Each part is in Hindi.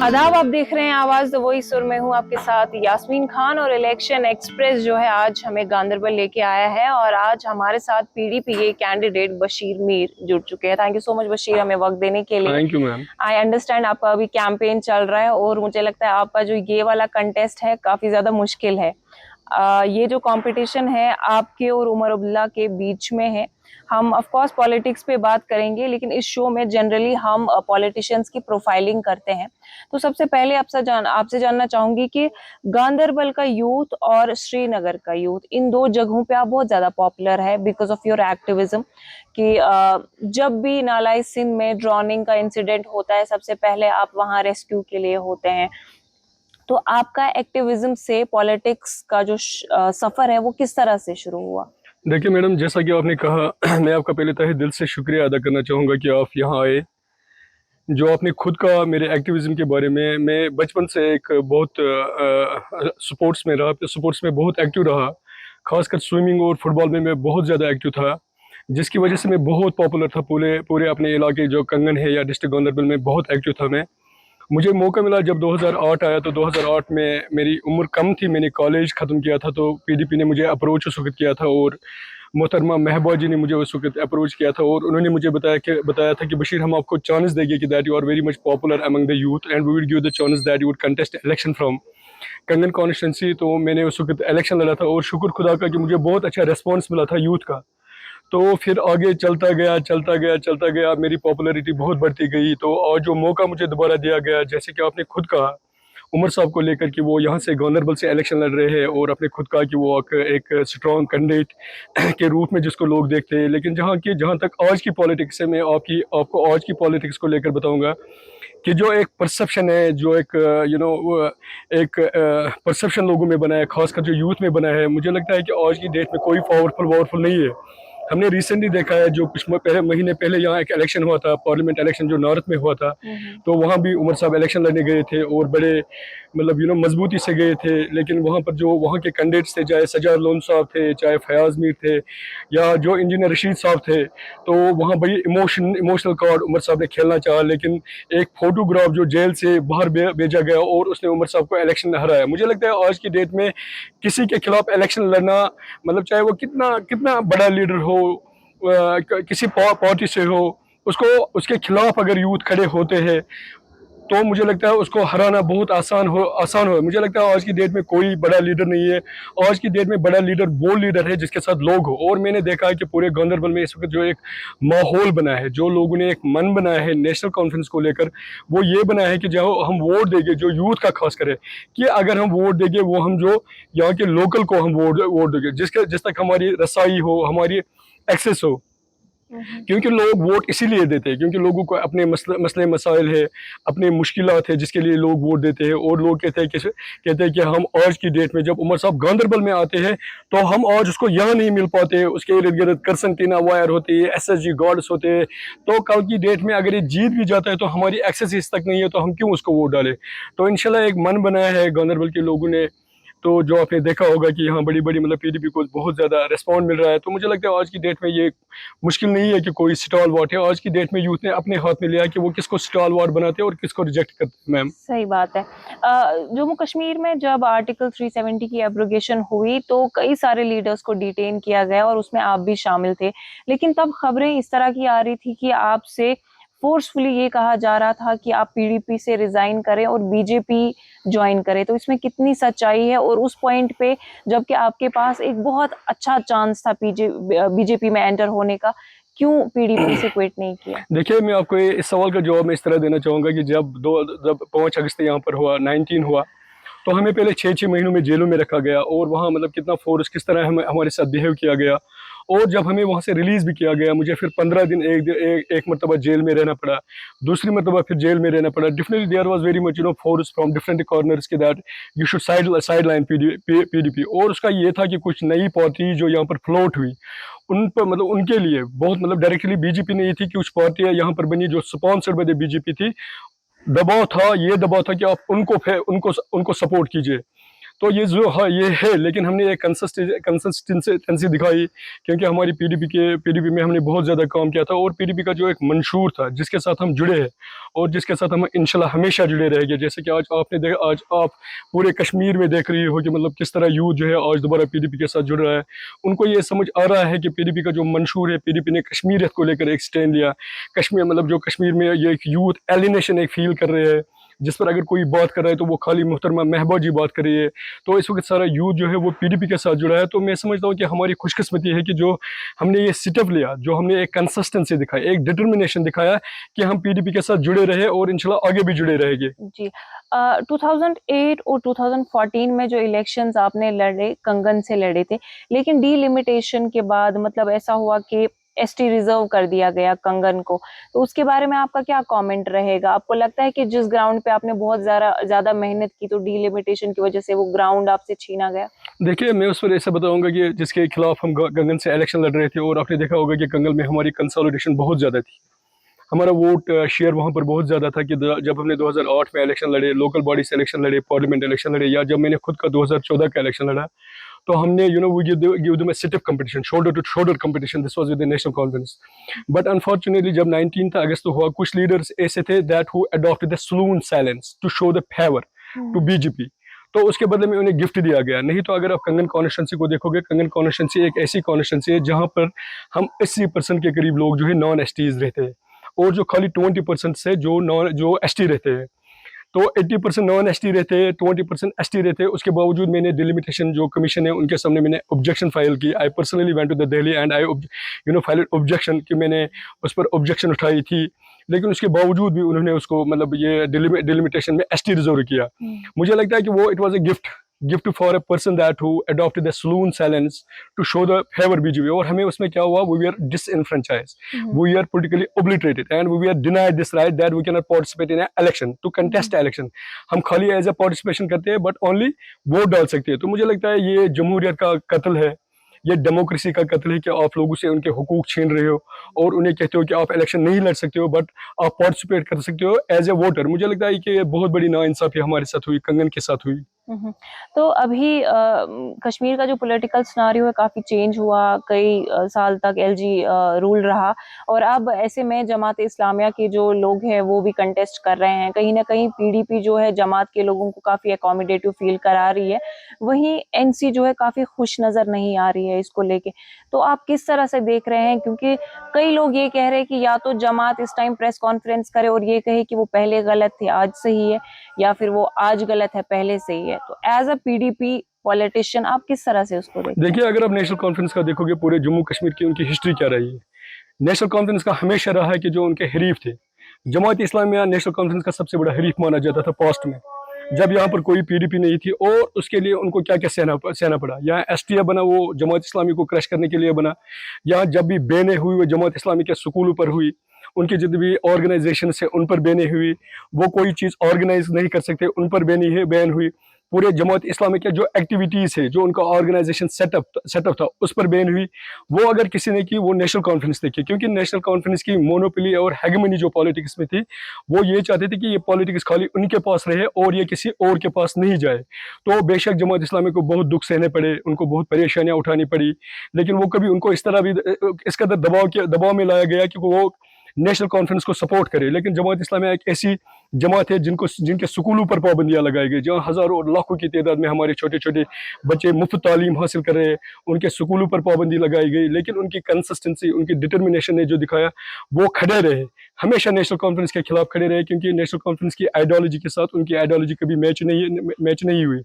आदाब, आप देख रहे हैं आवाज द वही सुर में हूँ आपके साथ यास्मीन खान। और इलेक्शन एक्सप्रेस जो है आज हमें गांदरबल लेके आया है और आज हमारे साथ पीडीपी के कैंडिडेट बशीर मीर जुड़ चुके हैं। Thank you so much Bashir, हमें वक्त देने के लिए। Thank you ma'am. I understand आपका अभी कैंपेन चल रहा है और मुझे लगता है आपका जो ये वाला कंटेस्ट है काफी ज्यादा मुश्किल है। ये जो कंपटीशन है आपके और उमर अब्दुल्ला के बीच में है। हम ऑफ कोर्स पॉलिटिक्स पे बात करेंगे, लेकिन इस शो में जनरली हम पॉलिटिशियंस की प्रोफाइलिंग करते हैं। तो सबसे पहले आपसे जानना चाहूंगी कि गांदरबल का यूथ और श्रीनगर का यूथ, इन दो जगहों पे आप बहुत ज्यादा पॉपुलर है बिकॉज ऑफ योर एक्टिविज्म। कि जब भी नालाई सिंध में ड्रॉनिंग का इंसिडेंट होता है सबसे पहले आप वहां रेस्क्यू के लिए होते हैं। तो आपका एक्टिविज्म से पॉलिटिक्स का जो सफर है वो किस तरह से शुरू हुआ? देखिए मैडम, जैसा कि आपने कहा मैं आपका पहले तहे दिल से शुक्रिया अदा करना चाहूँगा कि आप यहाँ आए। जो आपने खुद का मेरे एक्टिविज्म के बारे में, मैं बचपन से एक बहुत स्पोर्ट्स में रहा, स्पोर्ट्स में बहुत एक्टिव रहा। खासकर स्विमिंग और फुटबॉल में मैं बहुत ज़्यादा एक्टिव था, जिसकी वजह से मैं बहुत पॉपुलर था। पूरे पूरे अपने इलाके जो कंगन है या डिस्ट्रिक्ट गांदरबल में बहुत एक्टिव था मैं। मुझे मौका मिला जब 2008 आया, तो 2008 में मेरी उम्र कम थी, मैंने कॉलेज ख़त्म किया था, तो पीडीपी ने मुझे अप्रोच उस वक्त किया था और मोहतरमा महबूबा जी ने मुझे उस वक्त अप्रोच किया था और उन्होंने मुझे बताया था कि बशीर, हम आपको चांस देंगे कि that you are very much popular among the youth and we will give the chance that you would contest election from Kangan constituency. तो मैंने उस वक्त इलेक्शन लड़ा था और शुक्र खुदा का कि मुझे बहुत अच्छा रिस्पॉन्स मिला था यूथ का। तो फिर आगे चलता गया, मेरी पॉपुलैरिटी बहुत बढ़ती गई। तो और जो मौका मुझे दोबारा दिया गया, जैसे कि आपने खुद कहा उमर साहब को लेकर कि वो यहाँ से गांदरबल से इलेक्शन लड़ रहे हैं, और अपने खुद कहा कि वो एक स्ट्रॉन्ग कैंडिडेट के रूप में जिसको लोग देखते हैं। लेकिन जहाँ तक आज की पॉलिटिक्स है, मैं आपको आज की पॉलिटिक्स को लेकर बताऊँगा कि जो एक परसेप्शन है, जो एक एक परसेप्शन लोगों में बना है, खासकर जो यूथ में बना है, मुझे लगता है कि आज की डेट में कोई पावरफुल नहीं है। हमने रिसेंटली देखा है, जो कुछ महीने पहले यहाँ एक इलेक्शन हुआ था, पार्लियामेंट इलेक्शन जो नॉर्थ में हुआ था, तो वहाँ भी उमर साहब इलेक्शन लड़ने गए थे और बड़े मतलब मजबूती से गए थे। लेकिन वहाँ पर जो वहाँ के कैंडिडेट्स थे, चाहे सजाद लोन साहब थे, चाहे फयाज मीर थे, या जो इंजीनियर रशीद साहब थे, तो वहाँ बड़ी इमोशनल कार्ड उमर साहब ने खेलना चाहा। लेकिन एक फोटोग्राफ जो जेल से बाहर भेजा गया और उसने उमर साहब को इलेक्शन में हराया। मुझे लगता है आज की डेट में किसी के खिलाफ इलेक्शन लड़ना, मतलब चाहे वो कितना कितना बड़ा लीडर हो, किसी पार्टी से हो, उसको उसके खिलाफ अगर यूथ खड़े होते हैं तो मुझे लगता है उसको हराना बहुत आसान हो। मुझे लगता है आज की डेट में कोई बड़ा लीडर नहीं है। आज की डेट में बड़ा लीडर वो लीडर है जिसके साथ लोग हो। और मैंने देखा है कि पूरे गांदरबल में इस वक्त जो एक माहौल बना है, जो लोगों ने एक मन बनाया है नेशनल कॉन्फ्रेंस को लेकर, वो ये बनाया है कि जो हम वोट देंगे, जो यूथ का खास करे, कि अगर हम वोट देंगे वो हम जो यहाँ के लोकल को हम वोट देंगे, जिस तक हमारी रसाई हो, हमारी एक्सेस हो। क्योंकि लोग वोट इसीलिए देते हैं क्योंकि लोगों को अपने मसले मसाइल है, अपने मुश्किलात है, जिसके लिए लोग वोट देते हैं। और लोग कहते हैं कि हम आज की डेट में जब उमर साहब गांदरबल में आते हैं तो हम आज उसको यहाँ नहीं मिल पाते, उसके इर्द गिर्द करसनटीना वायर होती है, SSG गार्ड्स होते हैं। तो कल की डेट में अगर ये जीत भी जाता है तो हमारी एक्सेस इस तक नहीं है, तो हम क्यों उसको वोट डालें। तो इंशाल्लाह एक मन बनाया है गांदरबल के लोगों ने। तो जो आपने देखा होगा कि यहाँ बड़ी बड़ी मतलब पीडीपी को बहुत ज़्यादा रिस्पॉन्ड मिल रहा है। तो मुझे लगता है आज की डेट में ये मुश्किल नहीं है कि कोई स्टॉल वाट है। आज की डेट में यूथ ने अपने हाथ में लिया कि वो किसको स्टॉल वाट बनाते हैं और किसको रिजेक्ट करते हैं। मैम सही बात है। जम्मू कश्मीर में जब आर्टिकल 370 की एब्रोगेशन हुई तो कई सारे लीडर्स को डिटेन किया गया और उसमें आप भी शामिल थे। लेकिन तब खबरें इस तरह की आ रही थी कि आपसे फोर्सफुली ये कहा जा रहा था कि आप पीडीपी से रिजाइन करें और बीजेपी ज्वाइन करें। तो इसमें कितनी सच्चाई है? और उस पॉइंट पे जबकि आपके पास एक बहुत अच्छा चांस था बीजेपी में एंटर होने का, क्यों पीडीपी से क्विट नहीं किया? देखिए, मैं आपको इस सवाल का जवाब मैं इस तरह देना चाहूँगा कि जब 5 अगस्त यहाँ पर हुआ, 19 हुआ, तो हमें पहले 6 महीनों में जेलों में रखा गया और वहाँ मतलब कितना फोर्स, किस तरह हमारे साथ बिहेव किया गया। और जब हमें वहाँ से रिलीज़ भी किया गया, मुझे फिर 15 दिन एक मरतबा जेल में रहना पड़ा, दूसरी मरतबा फिर जेल में रहना पड़ा। Definitely there was very much force from different corners के that you should sideline PDP. और उसका ये था कि कुछ नई पार्टी जो यहाँ पर फ्लोट हुई, उन पर मतलब उनके लिए बहुत मतलब डायरेक्टली बीजेपी नहीं थी कि कुछ पार्टियाँ यहाँ पर बनी जो स्पॉन्सर्ड बाय द बीजेपी थी। दबाव था, ये दबाव था कि आप उनको सपोर्ट कीजिए। तो ये जो हाँ ये है, लेकिन हमने एक कंसिस्टेंसी दिखाई, क्योंकि हमारी पीडीपी में हमने बहुत ज़्यादा काम किया था, और पीडीपी का जो एक मंशूर था जिसके साथ हम जुड़े हैं और जिसके साथ हम इंशाल्लाह हमेशा जुड़े रहेंगे। जैसे कि आज आपने देखा, आज आप पूरे कश्मीर में देख रही हो कि मतलब किस तरह यूथ जो है आज दोबारा पीडीपी के साथ जुड़ रहा है। उनको ये समझ आ रहा है कि पीडीपी का जो मंशूर है, पीडीपी ने कश्मीरियत को लेकर एक स्टैंड लिया। कश्मीर मतलब जो कश्मीर में ये एक यूथ एलिनेशन एक फील कर रहे हैं, जिस पर अगर कोई बात कर रहा है तो वो खाली मोहतरमा महबूबा जी बात कर रही है। तो इस वक्त सारा यूथ जो है वो पीडीपी के साथ जुड़ा है। तो मैं समझता हूँ कि हमारी खुशकिस्मती है कि जो हमने ये स्टेप लिया, जो हमने एक कंसिस्टेंसी दिखाई, एक डिटर्मिनेशन दिखाया कि हम पीडीपी के साथ जुड़े रहे और इंशाल्लाह आगे भी जुड़े रहेंगे। जी 2008 और 2014 में जो इलेक्शंस आपने लड़े, कंगन से लड़े थे, लेकिन डीलिमिटेशन के बाद मतलब ऐसा हुआ कि एसटी रिजर्व कर दिया गया कंगन को, तो उसके बारे में आपका क्या कमेंट रहेगा? आपको लगता है कि जिस ग्राउंड पे आपने बहुत ज्यादा मेहनत की, तो डीलिमिटेशन की वजह से वो ग्राउंड आपसे छीना गया? देखिए, मैं उस पर ऐसा बताऊंगा कि जिसके खिलाफ हम कंगन से इलेक्शन लड़ रहे थे, और आपने देखा होगा कि कंगन में हमारी कंसोलिडेशन बहुत ज़्यादा थी। हमारा वोट शेयर वहाँ पर बहुत ज़्यादा था कि जब हमने 2008 में इलेक्शन लड़े, लोकल बॉडी से इलेक्शन लड़े, पार्लियामेंट इलेक्शन लड़े, या जब मैंने खुद का 2014 का इलेक्शन लड़ा, तो हमने we give them a stiff competition, shoulder to shoulder competition. This was with the National Conference. But unfortunately जब 19 अगस्त हुआ, कुछ लीडर्स ऐसे थे that who adopted the salon silence to show the favour to BJP. तो उसके बदले में उन्हें गिफ्ट दिया गया। नहीं तो अगर आप कंगन कॉन्स्टिट्यूंसी को देखोगे, कंगन कॉन्स्टिट्यूंसी एक ऐसी कॉन्स्टिट्यूंसी है जहाँ पर हम 80% के करीब लोग जो है नॉन एसटीज रहते हैं, और जो खाली 20% से जो एसटी रहते हैं। तो 80% नॉन एसटी रहते हैं, 20% एसटी रहते हैं। उसके बावजूद मैंने डिलिमिटेशन जो कमीशन है उनके सामने मैंने ऑब्जेक्शन फाइल की। I personally went to the Delhi and I file objection, कि मैंने उस पर ऑब्जेक्शन उठाई थी। लेकिन उसके बावजूद भी उन्होंने उसको मतलब ये डिलिमिटेशन में एसटी रिजर्व किया। मुझे लगता है कि वो it was a gift for a person that who adopted the salon silence to show the favour BJP. और हमें उसमें क्या हुआ, we are disenfranchise, we are politically obliterated and we are denied this right that we can not participate in election to contest election. हम खाली एज ए पार्टिसिपेशन करते हैं, बट ओनली वोट डाल सकते हैं। तो मुझे लगता है ये जमहूरियत का कत्ल है, ये डेमोक्रेसी का कत्ल है कि आप लोगों से उनके हुकूक छीन रहे हो और उन्हें कहते हो कि आप इलेक्शन नहीं लड़ सकते हो, बट आप पार्टिसिपेट कर सकते हो एज ए वोटर। मुझे लगता है कि ये बहुत बड़ी नाइंसाफी हमारे साथ हुई, कंगन के साथ हुई। तो अभी कश्मीर का जो पॉलिटिकल सिनेरियो है काफी चेंज हुआ, कई साल तक एलजी रूल रहा, और अब ऐसे में जमात इस्लामिया के जो लोग हैं वो भी कंटेस्ट कर रहे हैं। कहीं ना कहीं पीडीपी जो है जमात के लोगों को काफी अकोमोडेटिव फील करा रही है, वहीं एनसी जो है काफी खुश नजर नहीं आ रही है इसको लेके। तो आप किस तरह से देख रहे हैं? क्योंकि कई लोग ये कह रहे हैं कि या तो जमात इस टाइम प्रेस कॉन्फ्रेंस करे और ये कहे कि वो पहले गलत थे आज सही है, या फिर वो आज गलत है पहले से ही है। तो एज अ पीडीपी पॉलिटिशियन आप किस तरह से उसको देखते हैं? देखिए, अगर आप नेशनल कॉन्फ्रेंस का देखोगे, पूरे जम्मू कश्मीर की उनकी हिस्ट्री क्या रही है। नेशनल कॉन्फ्रेंस का हमेशा रहा है कि जो उनके हरीफ थे, जमात इस्लामिया नेशनल कॉन्फ्रेंस का सबसे बड़ा हरीफ माना जाता था पास्ट में, जब यहाँ पर कोई पीडीपी नहीं थी। और उसके लिए उनको क्या क्या सहना पड़ा। यहाँ एसटीएफ बना, वो जमात इस्लामी को क्रश करने के लिए बना। यहाँ जब भी बैनें हुई वो जमात इस्लामी के स्कूलों पर हुई, उनकी जितनी भी ऑर्गेनाइजेशन है उन पर बैनें हुई। वो कोई चीज़ ऑर्गेनाइज नहीं कर सकते, उन पर बैन हुई। पूरे जमात इस्लामी के जो एक्टिविटीज़ है, जो उनका ऑर्गेनाइजेशन सेटअप था, उस पर बैन हुई। वो अगर किसी ने की, वो नेशनल कॉन्फ्रेंस ने की, क्योंकि नेशनल कॉन्फ्रेंस की मोनोपोली और हेगमनी जो पॉलिटिक्स में थी, वो ये चाहते थे कि ये पॉलिटिक्स खाली उनके पास रहे और ये किसी और के पास नहीं जाए। तो बेशक जमात इस्लामी को बहुत दुख सहने पड़े, उनको बहुत परेशानियां उठानी पड़ी, लेकिन वो कभी उनको इस तरह भी इस कदर दबाव में लाया गया कि वो नेशनल कॉन्फ्रेंस को सपोर्ट करे। लेकिन जमात इस्लामिया एक ऐसी जमात है जिनके स्कूलों पर पाबंदियां लगाई गई, जहाँ हज़ारों और लाखों की तादाद में हमारे छोटे छोटे बच्चे मुफ्त तालीम हासिल कर रहे हैं, उनके स्कूलों पर पाबंदी लगाई गई। लेकिन उनकी कंसिस्टेंसी, उनकी डिटर्मिनेशन ने जो दिखाया, वो खड़े रहे, हमेशा नेशनल कॉन्फ्रेंस के खिलाफ खड़े रहे, क्योंकि नेशनल कॉन्फ्रेंस की आइडियोलॉजी के साथ उनकी आइडियोलॉजी कभी मैच नहीं हुई।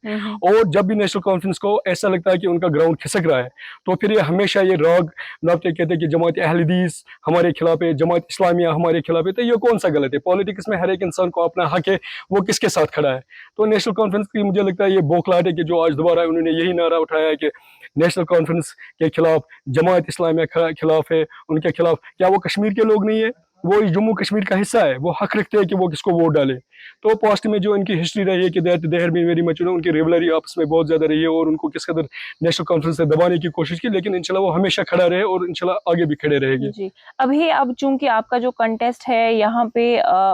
और जब भी नेशनल कॉन्फ्रेंस को ऐसा लगता है कि उनका ग्राउंड खिसक रहा है, तो फिर ये हमेशा ये राग नापते कहते हैं कि जमात अहल हदीस हमारे खिलाफ है, जमात इस्लामिया हमारे खिलाफ है। तो ये कौन सा गलत है? पॉलिटिक्स में हर एक इंसान को अपना हक है, वो किसके साथ खड़ा है। तो नेशनल कॉन्फ्रेंस की मुझे लगता है ये बौखलाहट है कि जो आज दोबारा उन्होंने यही नारा उठाया है कि नेशनल कॉन्फ्रेंस के खिलाफ जमात इस्लामिया खिलाफ है, उनके खिलाफ। क्या वो कश्मीर के लोग नहीं है? वो जम्मू कश्मीर का हिस्सा है, वो हक रखते हैं कि वो किसको वोट डाले। तो पास्ट में जो इनकी हिस्ट्री रही है कि they have been very much, उनकी रिवलरी आपस में बहुत ज़्यादा रही है और उनको किस कदर नेशनल कॉन्फ्रेंस से दबाने की कोशिश की, लेकिन इंशाल्लाह वो हमेशा खड़ा रहे और इंशाल्लाह आगे भी खड़े रहेंगे। जी। अभी अब चूँकि आपका जो कंटेस्ट है यहाँ पे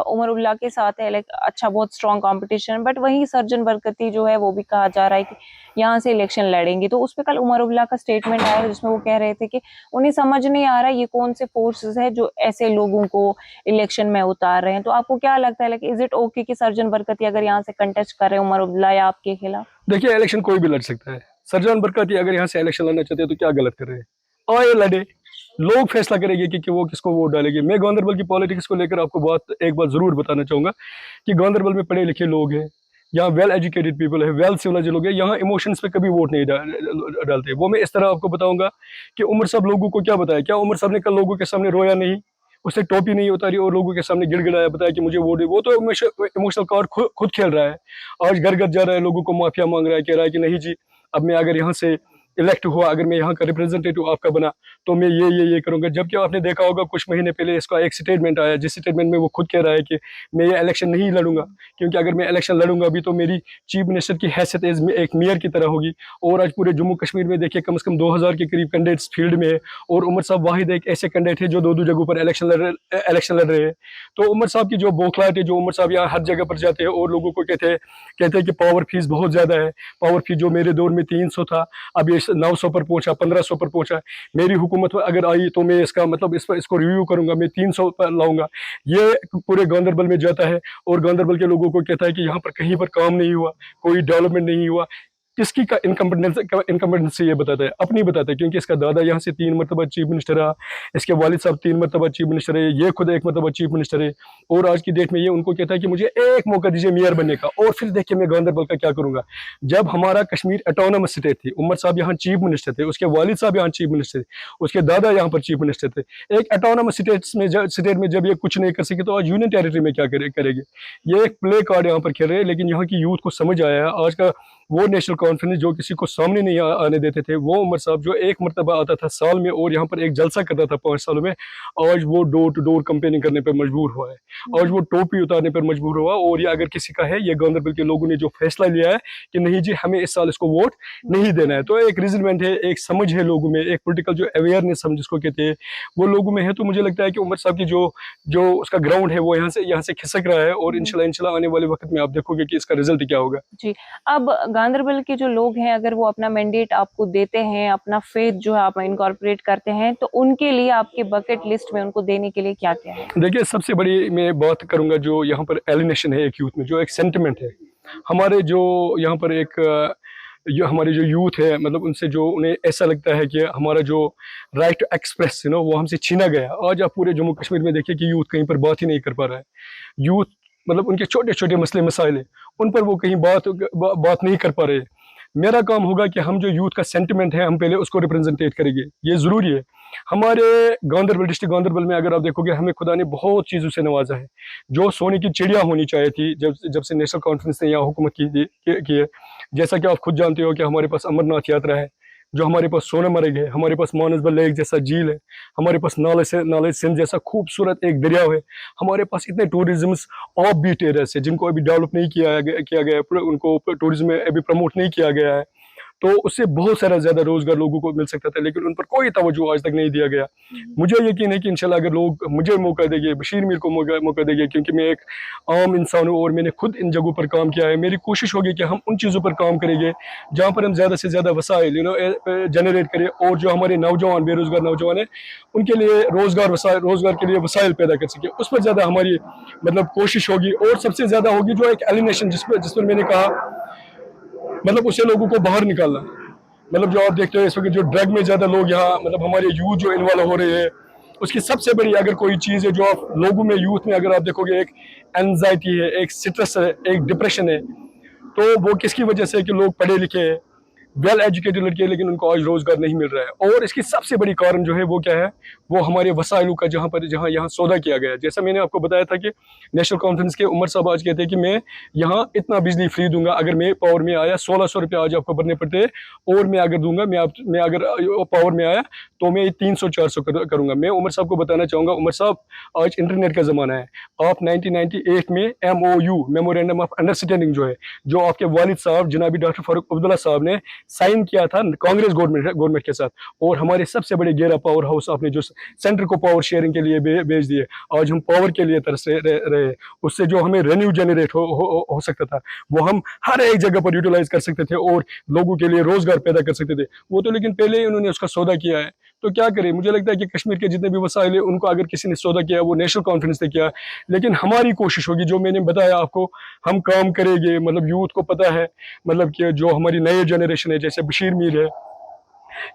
उमर उल्लाह के साथ है, लाइक अच्छा बहुत स्ट्रॉन्ग कॉम्पिटिशन, बट वहीं सर्जन बरकती जो है वो भी कहा जा रहा है कि यहाँ से इलेक्शन लड़ेंगे। तो उस पे कल उमर उल्लाह का स्टेटमेंट आया जिसमें वो कह रहे थे कि उन्हें समझ नहीं आ रहा ये कौन से फोर्सेस है जो ऐसे लोगों को इलेक्शन में उतार रहे हैं। तो आपको क्या लगता है, लाइक इज इट ओके कि सर्जन बरकती अगर यहाँ से कंटेस्ट कर रहे हैं उमर उल्लाह या आपके खिलाफ? देखिए, इलेक्शन कोई भी लड़ सकता है। सरजान बरकती अगर यहाँ से इलेक्शन लड़ना चाहते हैं तो क्या गलत कर रहे हैं, आए लड़े, लोग फैसला करेंगे कि वो किसको वोट डालेंगे। मैं गांधरबल की पॉलिटिक्स को लेकर आपको एक बात जरूर बताना चाहूंगा कि गांधरबल में पढ़े लिखे लोग हैं, यहाँ वेल एजुकेटेड पीपल है, वेल सिविलाइज लोग हैं, यहाँ इमोशंस पे कभी वोट नहीं डालते। वो मैं इस तरह आपको बताऊंगा कि उमर साहब लोगों को क्या बताया, क्या उमर साहब ने कल लोगों के सामने रोया नहीं, उसने टोपी नहीं उतारी और लोगों के सामने गिड़गिड़ाया, बताया कि मुझे वोट दे। वो तो इमोशनल कार्ड खुद खेल रहा है, आज घर घर जा रहा है, लोगों को माफिया मांग रहा है, कह रहा है कि नहीं जी, अब मैं अगर यहाँ से इलेक्ट हुआ, अगर मैं यहाँ का रिप्रेजेंटेटिव आपका बना तो मैं ये करूंगा। जबकि आपने देखा होगा कुछ महीने पहले इसका एक स्टेटमेंट आया, जिस स्टेटमेंट में वो खुद कह रहा है कि मैं ये इलेक्शन नहीं लड़ूंगा, क्योंकि अगर मैं इलेक्शन लड़ूंगा भी तो मेरी चीफ मिनिस्टर की हैसियत एक मेयर की तरह होगी। और आज पूरे जम्मू कश्मीर में देखिए कम से कम 2000 के करीब कैंडिडेट्स फील्ड में है और उमर साहब वाहिद एक ऐसे कैंडिडेट है जो दो जगहों पर इलेक्शन लड़ रहे हैं। तो उमर साहब की जो बौखलाहट है, जो उमर साहब यहाँ हर जगह पर जाते हैं और लोगों को कहते हैं कि पावर फीस बहुत ज्यादा है, पावर फीस जो मेरे दौर में 300 था अब ये 900 पर पहुंचा, 1500 पर पहुंचा, मेरी हुकूमत अगर आई तो मैं इसका मतलब इसको रिव्यू करूंगा, मैं 300 पर लाऊंगा। ये पूरे गांधरबल में जाता है और गांधरबल के लोगों को कहता है कि यहाँ पर कहीं पर काम नहीं हुआ, कोई डेवलपमेंट नहीं हुआ। किसकी का इनकम्पिटेंसी ये बताता है, अपनी बताता है, क्योंकि इसका दादा यहाँ से 3 मरतबा चीफ मिनिस्टर रहा, इसके वालिद साहब 3 मरतबा चीफ मिनिस्टर है, ये खुद 1 मरतबा चीफ मिनिस्टर है और आज की डेट में ये उनको कहता है कि मुझे एक मौका दीजिए मेयर बनने का और फिर देखिए मैं गांधरबल का क्या करूंगा। जब हमारा कश्मीर ऑटोनोमस स्टेट थी, उमर साहब यहाँ चीफ मिनिस्टर थे, उसके वालिद साहब यहाँ चीफ मिनिस्टर थे, उसके दादा यहाँ पर चीफ मिनिस्टर थे। एक ऑटोनोमस स्टेट में जब ये कुछ नहीं कर सके तो आज यूनियन टेरिटरी में क्या करेंगे। ये एक प्ले कार्ड यहाँ पर खेल रहे हैं। लेकिन यहाँ की यूथ को समझ आया है आज का वो नेशनल कॉन्फ्रेंस जो किसी को सामने नहीं आने देते थे, वो उमर साहब जो एक मरतबा आता था साल में और यहाँ पर एक जलसा करता था 5 सालों में, आज वो डोर टू डोर कंपेनिंग करने पर मजबूर हुआ है, आज वो टोपी उतारने पर मजबूर हुआ। और ये अगर किसी का है, ये गांधरबल के लोगों ने जो फैसला लिया है कि नहीं जी हमें इस साल इसको वोट नहीं देना है, तो एक रिजल्टमेंट है, एक समझ है लोगों में, एक पोलिटिकल जो अवेयरनेस हम जिसको कहते हैं वो लोगों में है। तो मुझे लगता है कि उमर साहब की जो उसका ग्राउंड है वो यहाँ से खिसक रहा है और इंशाल्लाह आने वाले वक्त में आप देखोगे कि इसका रिजल्ट क्या होगा। जी। अब गांधरबल के जो लोग हैं अगर वो अपना मैंडेट आपको देते हैं, अपना फेथ जो है आप इनकॉर्पोरेट करते हैं, तो उनके लिए आपके बकेट लिस्ट में उनको देने के लिए क्या क्या है? देखिए, सबसे बड़ी मैं बात करूंगा जो यहाँ पर एलिनेशन है एक यूथ में, जो एक सेंटिमेंट है हमारे जो यहाँ पर एक जो हमारे जो यूथ है, मतलब उनसे जो उन्हें ऐसा लगता है कि हमारा जो राइट टू एक्सप्रेस वो हमसे छीना गया। आज आप पूरे जम्मू कश्मीर में देखिए कि यूथ कहीं पर बात ही नहीं कर पा रहा है। यूथ मतलब उनके छोटे छोटे मसले मसाइल है, उन पर वो कहीं बात नहीं कर पा रहे। मेरा काम होगा कि हम जो यूथ का सेंटिमेंट है हम पहले उसको रिप्रेजेंटेट करेंगे, ये ज़रूरी है। हमारे गांधरबल डिस्ट्रिक्ट गांधरबल में अगर आप देखोगे हमें खुदा ने बहुत चीज़ों से नवाजा है। जो सोने की चिड़िया होनी चाहिए थी जब से नेशनल कॉन्फ्रेंस ने यहाँ हुकूमत की है, जैसा कि आप खुद जानते हो कि हमारे पास अमरनाथ यात्रा है, जो हमारे पास सोनमर्ग है, हमारे पास मानसबल लेक जैसा झील है, हमारे पास नाले सिंध जैसा खूबसूरत एक दरिया है, हमारे पास इतने टूरिज्म ऑफ बीट एरियाज है जिनको अभी डेवलप नहीं किया गया, उनको टूरिज्म में अभी प्रमोट नहीं किया गया है। तो उससे बहुत सारा ज़्यादा रोज़गार लोगों को मिल सकता था, लेकिन उन पर कोई तवज्जो आज तक नहीं दिया गया। मुझे यकीन है कि इंशाल्लाह अगर लोग मुझे मौका देंगे, बशीर मीर को मौका देंगे, क्योंकि मैं एक आम इंसान हूँ और मैंने खुद इन जगहों पर काम किया है। मेरी कोशिश होगी कि हम उन चीज़ों पर काम करेंगे जहाँ पर हम ज़्यादा से ज़्यादा वसाइल जनरेट करें और जो हमारे नौजवान बेरोज़गार नौजवान हैं उनके लिए रोज़गार के लिए वसाइल पैदा कर सके, उस पर ज़्यादा हमारी मतलब कोशिश होगी। और सबसे ज़्यादा होगी जो एक एलिमिनेशन जिस पर मैंने कहा, मतलब उससे लोगों को बाहर निकालना। मतलब जो आप देखते हो इस वक्त जो ड्रग में ज़्यादा लोग यहाँ, मतलब हमारे यूथ जो इन्वॉल्व हो रहे हैं, उसकी सबसे बड़ी अगर कोई चीज़ है जो आप लोगों में यूथ में अगर आप देखोगे, एक एंजाइटी है, एक स्ट्रेस है, एक डिप्रेशन है। तो वो किसकी वजह से कि लोग पढ़े लिखे हैं, वेल एजुकेटेड लड़के, लेकिन उनको आज रोजगार नहीं मिल रहा है। और इसकी सबसे बड़ी कारण जो है वो क्या है, वो हमारे वसाइलों का जहाँ यहाँ सौदा किया गया है। जैसा मैंने आपको बताया था कि नेशनल कॉन्फ्रेंस के उमर साहब आज कहते हैं कि मैं यहाँ इतना बिजली फ्री दूंगा, अगर मैं पावर में आया 1600 रुपये आज आपको भरने पड़ते हैं, और मैं अगर दूंगा, मैं अगर पावर में आया तो मैं 300-400 करूंगा। मैं उमर साहब को बताना चाहूंगा, उमर साहब आज इंटरनेट का जमाना है। आप 1998 में MOU, मेमोरेंडम ऑफ अंडरस्टैंडिंग जो है, जो आपके वालिद साहब जनाबी डॉक्टर फारूक अब्दुल्ला साहब ने साइन किया था कांग्रेस गवर्नमेंट के साथ, और हमारे सबसे बड़े गेरा पावर हाउस आपने जो सेंटर को पावर शेयरिंग के लिए भेज दिए, आज हम पावर के लिए तरस रहे। उससे जो हमें रेन्यू जनरेट हो सकता था, वो हम हर एक जगह पर यूटिलाइज कर सकते थे और लोगों के लिए रोजगार पैदा कर सकते थे। वो तो लेकिन पहले ही उन्होंने उसका सौदा किया है। तो क्या करें, मुझे लगता है कि कश्मीर के जितने भी वसाइल है उनको अगर किसी ने सौदा किया, वो नेशनल कॉन्फ्रेंस ने किया। लेकिन हमारी कोशिश होगी, जो मैंने बताया आपको, हम काम करेंगे। मतलब यूथ को पता है, मतलब कि जो हमारी नई जनरेशन है, जैसे बशीर मीर है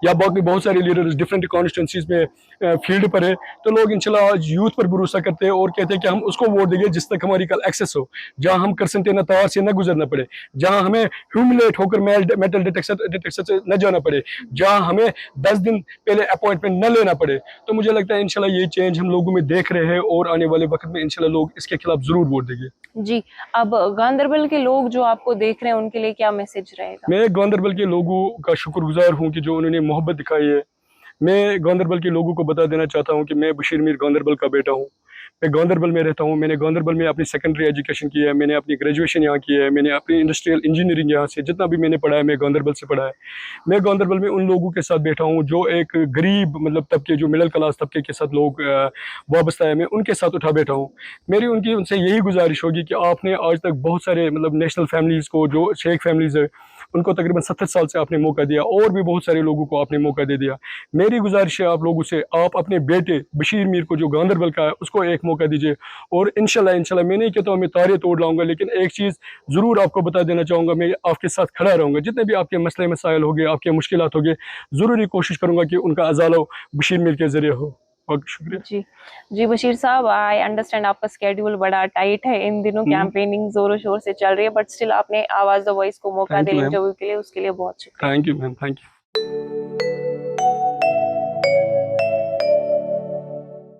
या बाकी बहुत सारे लीडर्स डिफरेंट कॉन्स्टिट्यूंसीज में फील्ड पर है, तो लोग इंशाल्लाह आज यूथ पर भरोसा करते हैं और कहते हैं कि हम उसको वोट देंगे जिस तक हमारी कल एक्सेस हो, जहां हम करसनटेना तार से न गुजरना पड़े, जहां हमें ह्यूमिलेट होकर मेटल डिटेक्टर से न जाना पड़े, जहां हमें 10 दिन पहले अपॉइंटमेंट न लेना पड़े। तो मुझे लगता है इंशाल्लाह ये चेंज हम लोगों में देख रहे हैं और आने वाले वक्त में इंशाल्लाह लोग इसके खिलाफ जरूर वोट देंगे। जी, अब गांदरबल के लोग जो आपको देख रहे हैं उनके लिए क्या मैसेज रहेगा? मैं गांदरबल के लोगों का शुक्रगुजार हूँ कि जो उन्होंने मोहब्बत दिखाई है। मैं गांदरबल के लोगों को बता देना चाहता हूँ कि मैं बशीर मीर गांदरबल का बेटा हूँ। मैं गांदरबल में रहता हूँ। मैंने गांदरबल में अपनी सेकेंडरी एजुकेशन की है, मैंने अपनी ग्रेजुएशन यहाँ की है, मैंने अपनी इंडस्ट्रियल इंजीनियरिंग यहाँ से जितना भी मैंने पढ़ा है मैं गांदरबल से पढ़ा है। मैं गांदरबल में उन लोगों के साथ बैठा हूँ जो एक गरीब मतलब तबके, जो मिडिल क्लास तबके के साथ लोग वाबस्ता है, मैं उनके साथ उठा बैठा हूँ। मेरी उनसे यही गुजारिश होगी कि आपने आज तक बहुत सारे मतलब नेशनल फैमिलीज़ को, जो शेख फैमिलीज़ है, उनको तकरीबन 70 साल से आपने मौका दिया, और भी बहुत सारे लोगों को आपने मौका दे दिया। मेरी गुजारिश है आप लोगों से, आप अपने बेटे बशीर मीर को जो गांदरबल का है उसको एक मौका दीजिए, और इंशाल्लाह मैं नहीं कहता हूँ मैं तारे तोड़ लाऊंगा, लेकिन एक चीज़ ज़रूर आपको बता देना चाहूँगा, मैं आपके साथ खड़ा रहूँगा। जितने भी आपके मसले मसाइल होंगे, आपके मुश्किलात होंगे, ज़रूर ही कोशिश करूँगा कि उनका अजाला बशीर मीर के ज़रिए हो। बहुत शुक्रिया। जी जी, बशीर साहब, आई अंडरस्टैंड आपका स्केड्यूल बड़ा टाइट है, इन दिनों कैंपेनिंग जोरों शोर से चल रही है, बट स्टिल आपने आवाज द वॉइस को मौका थैंक यू दिया मैम, इंटरव्यू के लिए, उसके लिए बहुत शुक्रिया। Thank you ma'am, thank you.